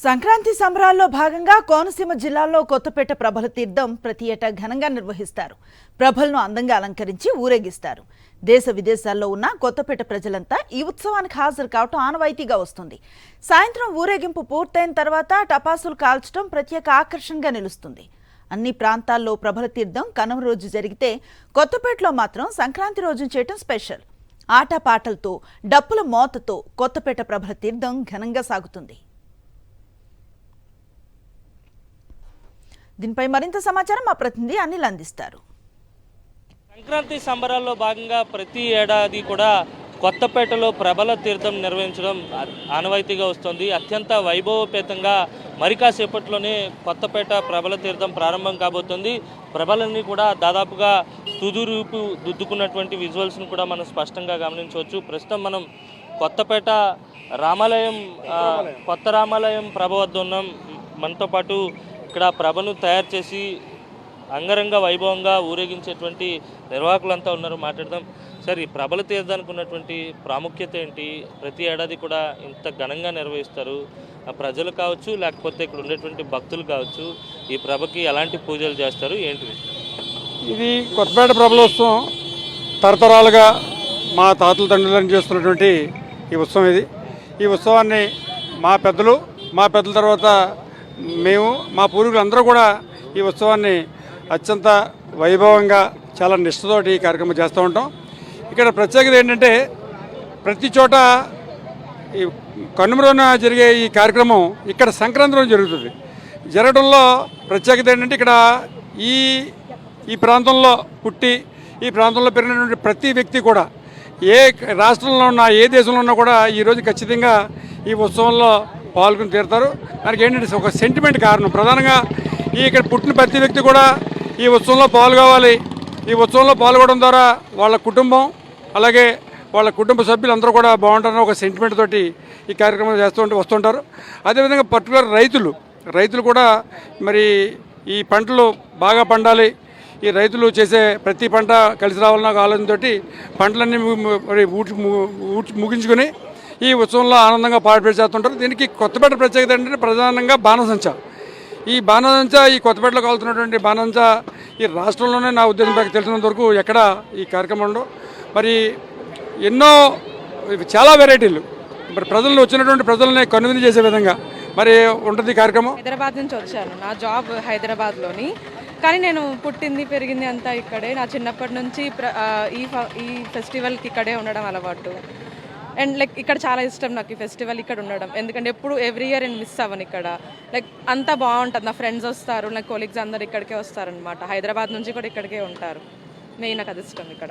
సంక్రాంతి సంబరాల్లో భాగంగా కోనసీమ జిల్లాలో కొత్తపేట ప్రభల తీర్థం ప్రతి ఏటా ఘనంగా నిర్వహిస్తారు. ప్రభలను అందంగా అలంకరించి ఊరేగిస్తారు. దేశ విదేశాల్లో ఉన్న కొత్తపేట ప్రజలంతా ఈ ఉత్సవానికి హాజరు కావటం ఆనవాయితీగా వస్తుంది. సాయంత్రం ఊరేగింపు పూర్తయిన తర్వాత టపాసులు కాల్చడం ప్రత్యేక ఆకర్షణగా నిలుస్తుంది. అన్ని ప్రాంతాల్లో ప్రభల తీర్థం కనుమ రోజు జరిగితే కొత్తపేటలో మాత్రం సంక్రాంతి రోజు చేయటం స్పెషల్. ఆటపాటలతో డప్పుల మోతతో కొత్తపేట ప్రభల తీర్థం ఘనంగా సాగుతుంది. దీనిపై మరింత సమాచారం మా ప్రతినిధి అనిల్ అందిస్తారు. సంక్రాంతి సంబరాల్లో భాగంగా ప్రతి ఏడాది కూడా కొత్తపేటలో ప్రభల తీర్థం నిర్వహించడం ఆనవాయితీగా వస్తుంది. అత్యంత వైభవపేతంగా మరి కాసేపట్లోనే కొత్తపేట ప్రభల తీర్థం ప్రారంభం కాబోతుంది. ప్రభలన్నీ కూడా దాదాపుగా తుదురూపు దిద్దుకున్నటువంటి విజువల్స్ను కూడా మనం స్పష్టంగా గమనించవచ్చు. ప్రస్తుతం మనం కొత్తపేట రామాలయం కొత్త రామాలయం ప్రభ వద్ద ఉన్నాం. మనతో పాటు ఇక్కడ ప్రభను తయారు చేసి అంగరంగ వైభవంగా ఊరేగించేటువంటి నిర్వాహకులంతా ఉన్నారు. మాట్లాడదాం సార్, ఈ ప్రభల తీర్థానికి ఉన్నటువంటి ప్రాముఖ్యత ఏంటి? ప్రతి ఏడాది కూడా ఇంత ఘనంగా నిర్వహిస్తారు. ప్రజలు కావచ్చు, లేకపోతే ఇక్కడ ఉండేటువంటి భక్తులు కావచ్చు, ఈ ప్రభకి ఎలాంటి పూజలు చేస్తారు, ఏంటివి? ఇది కొత్తపేట ప్రభలోత్సవం తరతరాలుగా మా తాతల తండ్రులను చేస్తున్నటువంటి ఈ ఉత్సవం. ఈ ఉత్సవాన్ని మా పెద్దల తర్వాత మేము, మా పూర్వీకులు అందరూ కూడా ఈ ఉత్సవాన్ని అత్యంత వైభవంగా చాలా నిష్ఠతోటి ఈ కార్యక్రమం చేస్తూ ఉంటాం. ఇక్కడ ప్రత్యేకత ఏంటంటే ప్రతి చోట ఈ కనుమ రోజున జరిగే ఈ కార్యక్రమం ఇక్కడ సంక్రాంతి రోజు జరుగుతుంది. జరగడంలో ప్రత్యేకత ఏంటంటే ఇక్కడ ఈ ప్రాంతంలో పుట్టి ఈ ప్రాంతంలో పెరిగినటువంటి ప్రతి వ్యక్తి కూడా ఏ రాష్ట్రంలో ఉన్నా ఏ దేశంలో ఉన్నా కూడా ఈరోజు ఖచ్చితంగా ఈ ఉత్సవంలో పాల్గొని తీరుతారు. దానికి ఏంటంటే ఒక సెంటిమెంట్ కారణం. ప్రధానంగా ఇక్కడ పుట్టిన ప్రతి వ్యక్తి కూడా ఈ ఉత్సవంలో పాల్గొవాలి. ఈ ఉత్సవంలో పాల్గొనడం ద్వారా వాళ్ళ కుటుంబం, అలాగే వాళ్ళ కుటుంబ సభ్యులు అందరూ కూడా బాగుంటారని ఒక సెంటిమెంట్ తోటి ఈ కార్యక్రమం వస్తుంటారు. అదేవిధంగా పర్టికులర్ రైతులు కూడా మరి ఈ పంటలు బాగా పండాలి, ఈ రైతులు చేసే ప్రతి పంట కలిసి రావాలన్న ఒక ఆలోచనతోటి పంటలన్నీ ముగించుకొని ఈ ఉత్సవంలో ఆనందంగా పార్టిసిపేట్ చేస్తుంటారు. దీనికి కొత్తపేట ప్రత్యేకత ఏంటంటే ప్రధానంగా బాణసంచ. ఈ కొత్తపేటలో కాలుతున్నటువంటి బాణసంచ ఈ రాష్ట్రంలోనే నా ఉద్దేశం తెలిసినంత వరకు ఎక్కడ ఈ కార్యక్రమం ఉండవు. మరి చాలా వెరైటీలు మరి వచ్చినటువంటి ప్రజల్ని కన్విన్స్ చేసే విధంగా మరి ఉంటుంది కార్యక్రమం. హైదరాబాద్ నుంచి వచ్చాను. నా జాబ్ హైదరాబాద్లోని, కానీ నేను పుట్టింది పెరిగింది అంతా ఇక్కడే. నా చిన్నప్పటి నుంచి ఈ ఫెస్టివల్కి ఇక్కడే ఉండడం అలవాటు. అండ్ లైక్ ఇక్కడ చాలా ఇష్టం నాకు ఈ ఫెస్టివల్ ఇక్కడ ఉండడం. ఎందుకంటే ఎప్పుడు ఎవ్రీ ఇయర్ నేను మిస్ అవ్వను ఇక్కడ. లైక్ అంతా బాగుంటుంది. నా ఫ్రెండ్స్ వస్తారు, నా కొలీగ్స్ అందరు ఇక్కడికే వస్తారనమాట. హైదరాబాద్ నుంచి కూడా ఇక్కడికే ఉంటారు. నాకు అది ఇష్టం. ఇక్కడ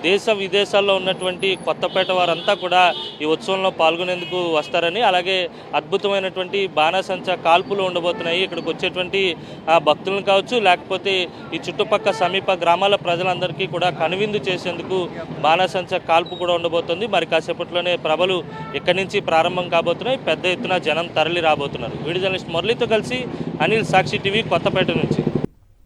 దేశ విదేశాల్లో ఉన్నటువంటి కొత్తపేట వారంతా కూడా ఈ ఉత్సవంలో పాల్గొనేందుకు వస్తారని, అలాగే అద్భుతమైనటువంటి బాణసంచ కాల్పులు ఉండబోతున్నాయి. ఇక్కడికి వచ్చేటువంటి భక్తులను కావచ్చు, లేకపోతే ఈ చుట్టుపక్కల సమీప గ్రామాల ప్రజలందరికీ కూడా కనువిందు చేసేందుకు బాణసంచ కాల్పు కూడా ఉండబోతుంది. మరి కాసేపట్లోనే ప్రభలు ఇక్కడి నుంచి ప్రారంభం కాబోతున్నాయి. పెద్ద ఎత్తున జనం తరలి రాబోతున్నారు. వీడియో జర్నలిస్ట్ మురళితో కలిసి అనిల్, సాక్షి టీవీ, కొత్తపేట నుంచి.